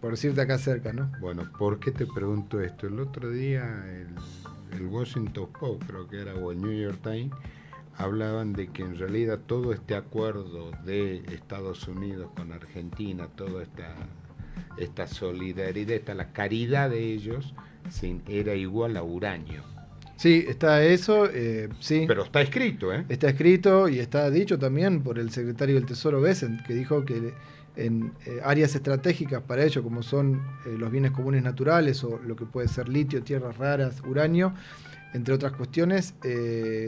por decirte acá cerca, ¿no? Bueno, ¿por qué te pregunto esto? El otro día el Washington Post, creo que era, o el New York Times, hablaban de que en realidad todo este acuerdo de Estados Unidos con Argentina, toda esta solidaridad, la caridad de ellos, era igual a uranio. Sí, está eso, sí. Pero está escrito, ¿eh? Está escrito y está dicho también por el secretario del Tesoro Bessent, que dijo que en áreas estratégicas para ello, como son los bienes comunes naturales o lo que puede ser litio, tierras raras, uranio, entre otras cuestiones,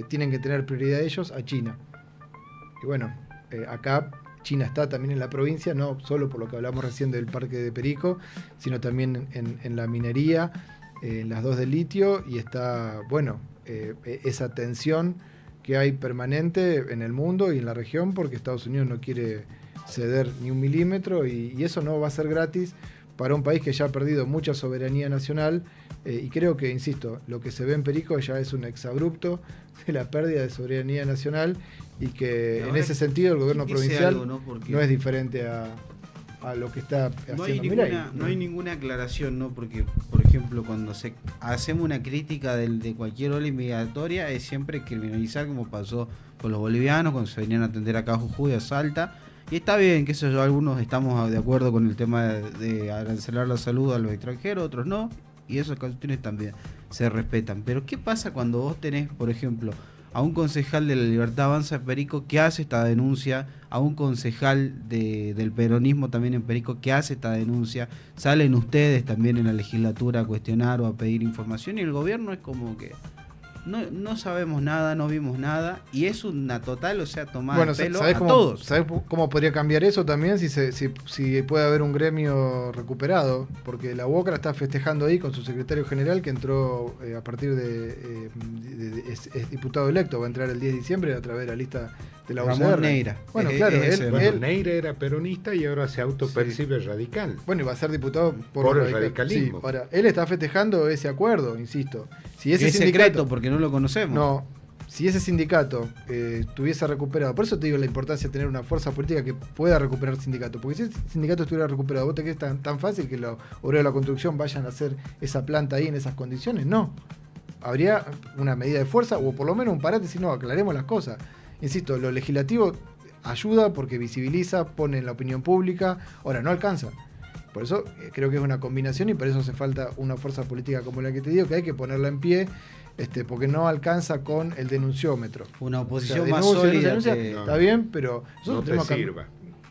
tienen que tener prioridad ellos a China. Y bueno, acá China está también en la provincia, no solo por lo que hablamos recién del parque de Perico, sino también en la minería, en las dos de litio, y está, bueno, esa tensión que hay permanente en el mundo y en la región, porque Estados Unidos no quiere ceder ni un milímetro, y eso no va a ser gratis para un país que ya ha perdido mucha soberanía nacional, y creo que, insisto, lo que se ve en Perico ya es un exabrupto de la pérdida de soberanía nacional, y que en ese sentido el gobierno provincial algo, ¿no? No es diferente a lo que está haciendo Milei. No hay ninguna aclaración, ¿no? Porque, por ejemplo, cuando hacemos una crítica de cualquier ola inmigratoria, es siempre criminalizar, como pasó con los bolivianos cuando se venían a atender acá a Jujuy, a Salta. Y está bien, qué sé yo, algunos estamos de acuerdo con el tema de arancelar la salud a los extranjeros, otros no, y esas cuestiones también se respetan. Pero ¿qué pasa cuando vos tenés, por ejemplo, a un concejal de la Libertad Avanza de Perico que hace esta denuncia, a un concejal del peronismo también en Perico que hace esta denuncia, salen ustedes también en la legislatura a cuestionar o a pedir información, y el gobierno es como que no sabemos nada, no vimos nada, y es una total, o sea, tomada de pelo a todos. ¿Sabés cómo podría cambiar eso también? Si puede haber un gremio recuperado, porque la UOCRA está festejando ahí con su secretario general, que entró a partir es diputado electo, va a entrar el 10 de diciembre a través de la lista de la UCR. Ramón Neira. Bueno, claro, Neira era peronista y ahora se autopercibe radical. Bueno, y va a ser diputado por el radicalismo. Sí, ahora, él está festejando ese acuerdo, insisto. Si ese es secreto, porque no lo conocemos. No, si ese sindicato estuviese recuperado, por eso te digo la importancia de tener una fuerza política que pueda recuperar sindicato, porque si ese sindicato estuviera recuperado, ¿vos te crees tan fácil que los obreros de la construcción vayan a hacer esa planta ahí en esas condiciones? No. Habría una medida de fuerza, o por lo menos un parate, si no, aclaremos las cosas. Insisto, lo legislativo ayuda porque visibiliza, pone en la opinión pública, ahora no alcanza. Por eso creo que es una combinación, y por eso hace falta una fuerza política como la que te digo, que hay que ponerla en pie, porque no alcanza con el denunciómetro. Una oposición, o sea, más sólida. Está bien, pero nosotros no tenemos te sirva.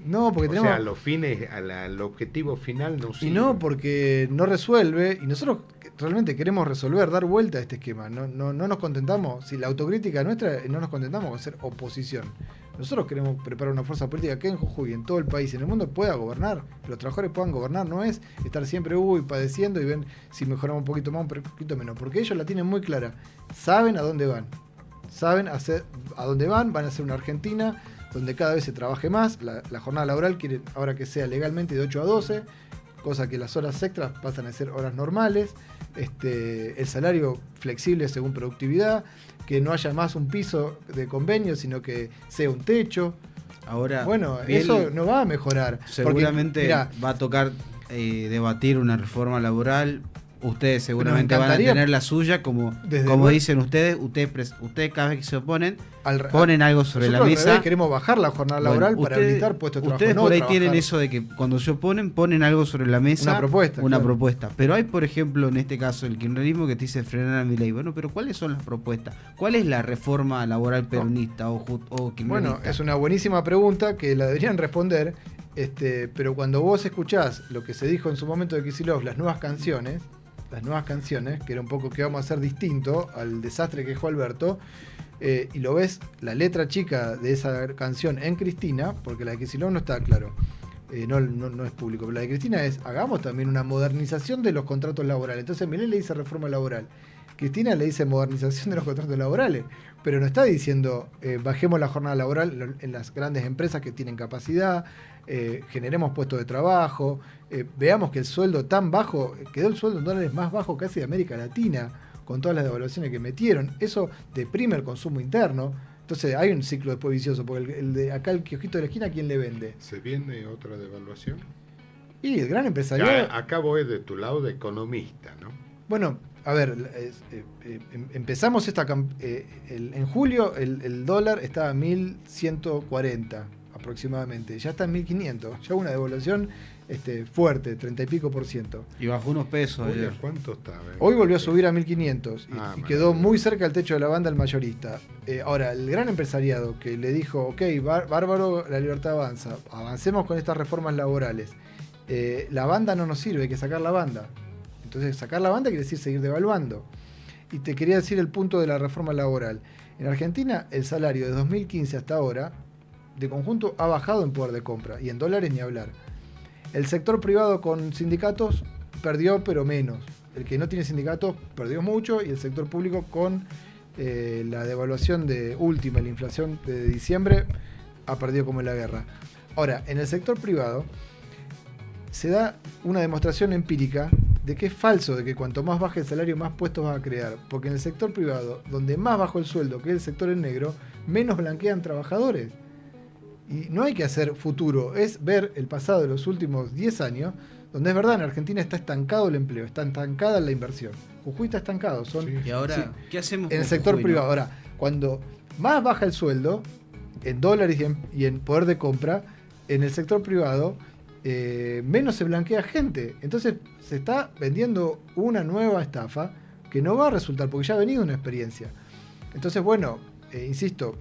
No, porque tenemos... sea, a los fines, al objetivo final no sirve. Y no, porque no resuelve, y nosotros realmente queremos resolver, dar vuelta a este esquema. No nos contentamos, si la autocrítica nuestra, no nos contentamos con ser oposición. Nosotros queremos preparar una fuerza política que en Jujuy, en todo el país, en el mundo, pueda gobernar, que los trabajadores puedan gobernar. No es estar siempre padeciendo y ven si mejoramos un poquito más, un poquito menos, porque ellos la tienen muy clara. Saben a dónde van, saben a dónde van a hacer una Argentina donde cada vez se trabaje más. La jornada laboral quieren ahora que sea legalmente de 8 a 12, cosa que las horas extras pasan a ser horas normales, el salario flexible según productividad, que no haya más un piso de convenio, sino que sea un techo. Ahora, bueno, eso no va a mejorar. Seguramente porque, va a tocar debatir una reforma laboral. Ustedes seguramente van a tener la suya, como dicen ustedes cada vez que se oponen, ponen algo sobre la mesa. Queremos bajar la jornada laboral para habilitar puestos de trabajo. Ustedes por ahí tienen eso de que cuando se oponen, ponen algo sobre la mesa. Una propuesta. Pero hay, por ejemplo, en este caso, el kirchnerismo que te dice frenar a Milei. Bueno, pero ¿cuáles son las propuestas? ¿Cuál es la reforma laboral peronista o kirchnerista? Bueno, es una buenísima pregunta que la deberían responder, pero cuando vos escuchás lo que se dijo en su momento de Kicillof, las nuevas canciones, que era un poco que vamos a hacer distinto al desastre que dejó Alberto, y lo ves, la letra chica de esa canción en Cristina, porque la de Kicillof no está claro. no es público, pero la de Cristina es, hagamos también una modernización de los contratos laborales. Entonces Milei le dice reforma laboral, Cristina le dice modernización de los contratos laborales, pero no está diciendo bajemos la jornada laboral en las grandes empresas que tienen capacidad, generemos puestos de trabajo, veamos que el sueldo tan bajo, quedó el sueldo en dólares más bajo casi de América Latina, con todas las devaluaciones que metieron, eso deprime el consumo interno. Entonces hay un ciclo después vicioso, porque el de acá el kiosquito de la esquina, ¿quién le vende? ¿Se viene otra devaluación? Y el gran empresariado... Acá voy de tu lado de economista, ¿no? Bueno, a ver, empezamos en julio el dólar estaba a 1.140 aproximadamente, ya está en 1.500, ya hubo una devaluación fuerte, 30 y pico %. Y bajó unos pesos Oye, ayer. ¿cuánto está? Hoy volvió a subir a 1.500 y quedó maravilla. muy cerca del techo de la banda el mayorista. Ahora, el gran empresariado que le dijo, ok, bárbaro, la libertad avanza, avancemos con estas reformas laborales. La banda no nos sirve, hay que sacar la banda. Entonces, sacar la banda quiere decir seguir devaluando. Y te quería decir el punto de la reforma laboral. En Argentina, el salario de 2015 hasta ahora, de conjunto, ha bajado en poder de compra, y en dólares ni hablar. El sector privado con sindicatos perdió, pero menos. El que no tiene sindicatos perdió mucho, y el sector público con la devaluación de última, la inflación de diciembre, ha perdido como en la guerra. Ahora, en el sector privado se da una demostración empírica de que es falso, de que cuanto más baje el salario, más puestos vas a crear. Porque en el sector privado, donde más bajo el sueldo que el sector en negro, menos blanquean trabajadores. Y no hay que hacer futuro, es ver el pasado de los últimos 10 años, donde es verdad, en Argentina está estancado el empleo, está estancada la inversión. Jujuy está estancado. Y ahora, ¿qué hacemos en el con sector Jujuy, privado? no? Ahora, cuando más baja el sueldo, en dólares y en poder de compra, en el sector privado, menos se blanquea gente. Entonces se está vendiendo una nueva estafa que no va a resultar, porque ya ha venido una experiencia. Entonces, bueno, insisto,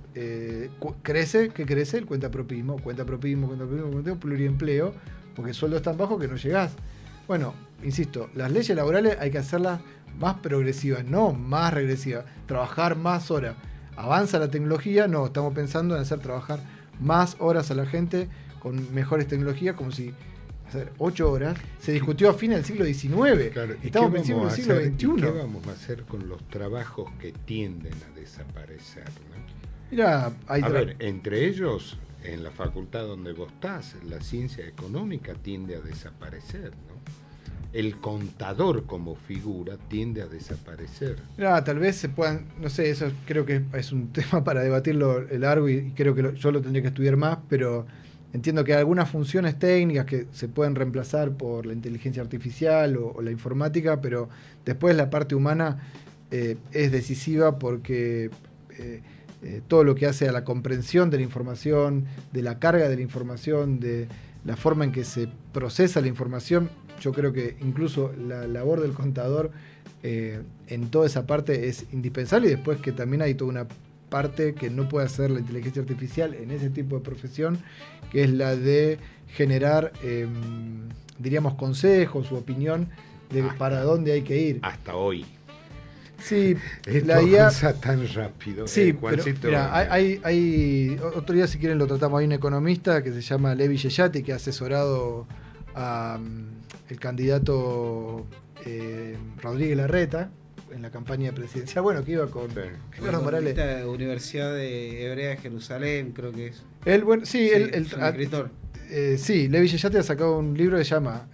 crece el cuentapropismo, pluriempleo, porque el sueldo es tan bajo que no llegás. Bueno, insisto, las leyes laborales hay que hacerlas más progresivas, no más regresivas. Trabajar más horas. ¿Avanza la tecnología? No, estamos pensando en hacer trabajar más horas a la gente con mejores tecnologías, como si hacer 8 horas. Se discutió a fines del siglo XIX. Claro, Estamos en principio del siglo XXI. ¿Qué vamos a hacer con los trabajos que tienden a desaparecer, ¿no? Mira, a ver, entre ellos, en la facultad donde vos estás, la ciencia económica tiende a desaparecer, ¿no? El contador como figura tiende a desaparecer. Mira, tal vez se puedan, no sé, eso creo que es un tema para debatirlo largo y creo que yo lo tendría que estudiar más, pero entiendo que hay algunas funciones técnicas que se pueden reemplazar por la inteligencia artificial o la informática, pero después la parte humana es decisiva porque todo lo que hace a la comprensión de la información, de la carga de la información, de la forma en que se procesa la información, yo creo que incluso la labor del contador en toda esa parte es indispensable, y después que también hay toda una parte que no puede hacer la inteligencia artificial en ese tipo de profesión, que es la de generar, diríamos, consejos u opinión de para dónde hay que ir. Hasta hoy. Sí, Esto la IA avanza tan rápido. Sí, pero mira, hay otro día, si quieren, lo tratamos. Hay un economista que se llama Levi Yeyati, que ha asesorado a el candidato Rodríguez Larreta en la campaña presidencial. Bueno, que iba con Gerardo Morales. Universidad Hebrea de Jerusalén, creo que es. Él, bueno, sí, es él un escritor. Sí, Levi Yeyati ha sacado un libro que se llama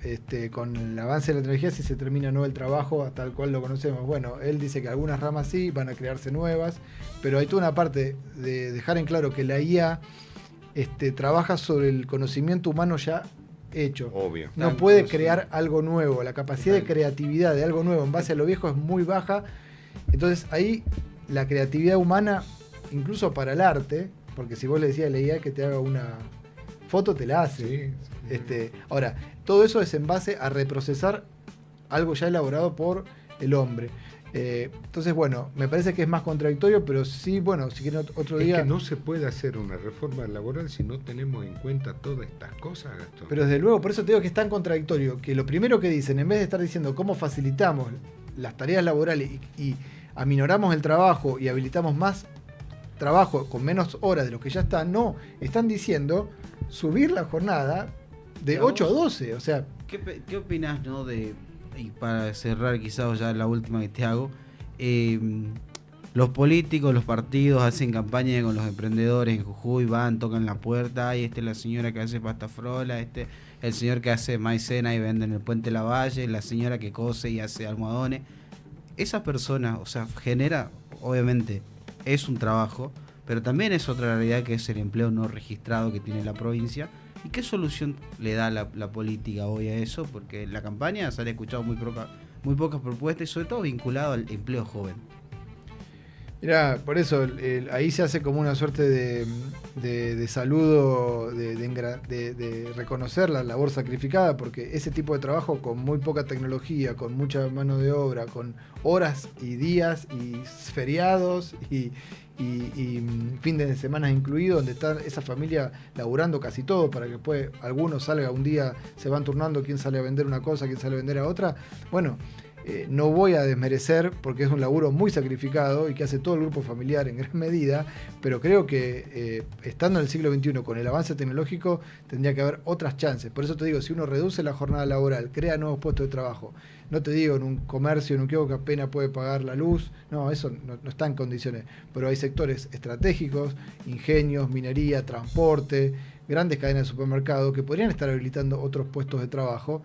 con el avance de la tecnología, si se termina o no el trabajo tal cual lo conocemos. Bueno, él dice que algunas ramas sí, van a crearse nuevas, pero hay toda una parte de dejar en claro que la IA trabaja sobre el conocimiento humano ya hecho. Obvio. No puede crear algo nuevo. La capacidad de creatividad de algo nuevo en base a lo viejo es muy baja. Entonces ahí la creatividad humana, incluso para el arte, porque si vos le decías a la IA que te haga una foto, te la hace. Sí. Ahora, todo eso es en base a reprocesar algo ya elaborado por el hombre. Entonces, bueno, me parece que es más contradictorio, pero sí, bueno, si quieren otro día... Es que no se puede hacer una reforma laboral si no tenemos en cuenta todas estas cosas, Gastón. Pero desde luego, por eso te digo que es tan contradictorio, que lo primero que dicen, en vez de estar diciendo cómo facilitamos las tareas laborales y aminoramos el trabajo y habilitamos más trabajo con menos horas de lo que ya está, no, están diciendo subir la jornada de 8 a 12, o sea... ¿Qué opinás, no? Y para cerrar quizás ya la última que te hago, los políticos, los partidos hacen campaña con los emprendedores en Jujuy, van, tocan la puerta, y la señora que hace pasta frola, el señor que hace maicena y vende en el Puente Lavalle, la señora que cose y hace almohadones. Esa persona, o sea, genera, obviamente, es un trabajo, pero también es otra realidad que es el empleo no registrado que tiene la provincia. ¿Y qué solución le da la política hoy a eso? Porque en la campaña se han escuchado muy pocas propuestas y sobre todo vinculado al empleo joven. Mirá, por eso ahí se hace como una suerte de saludo, de reconocer la labor sacrificada, porque ese tipo de trabajo con muy poca tecnología, con mucha mano de obra, con horas y días y feriados y fines de semana incluidos, donde está esa familia laburando casi todo para que después alguno salga un día, se van turnando quién sale a vender una cosa, quién sale a vender a otra. Bueno, no voy a desmerecer porque es un laburo muy sacrificado y que hace todo el grupo familiar en gran medida, pero creo que estando en el siglo XXI con el avance tecnológico tendría que haber otras chances. Por eso te digo, si uno reduce la jornada laboral, crea nuevos puestos de trabajo, no te digo en un comercio, en un kiosco que apenas puede pagar la luz, no, eso no está en condiciones, pero hay sectores estratégicos, ingenios, minería, transporte, grandes cadenas de supermercados que podrían estar habilitando otros puestos de trabajo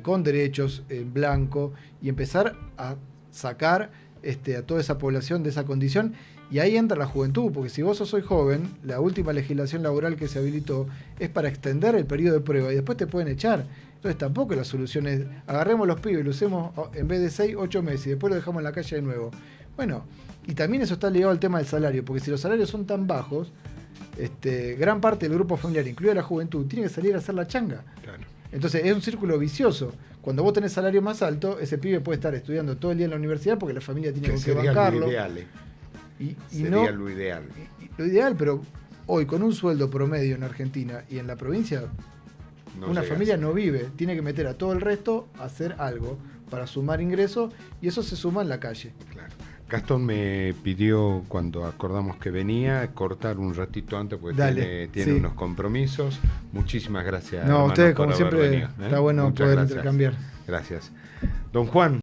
con derechos en blanco y empezar a sacar a toda esa población de esa condición. Y ahí entra la juventud, porque si vos sos hoy joven, la última legislación laboral que se habilitó es para extender el periodo de prueba y después te pueden echar. Entonces tampoco la solución es agarremos los pibes y lo usemos en vez de 6, 8 meses y después lo dejamos en la calle de nuevo. Bueno, y también eso está ligado al tema del salario, porque si los salarios son tan bajos, gran parte del grupo familiar, incluida la juventud, tiene que salir a hacer la changa. Claro. Entonces es un círculo vicioso. Cuando vos tenés salario más alto, ese pibe puede estar estudiando todo el día en la universidad porque la familia tiene que bancarlo. Lo ideal, sería lo ideal. Lo ideal, pero hoy con un sueldo promedio en Argentina y en la provincia, una familia no vive. Tiene que meter a todo el resto a hacer algo para sumar ingresos y eso se suma en la calle. Claro. Gastón me pidió, cuando acordamos que venía, cortar un ratito antes porque tiene unos compromisos. Muchísimas gracias. No, ustedes como siempre venido, está bueno poder intercambiar. Gracias. Don Juan.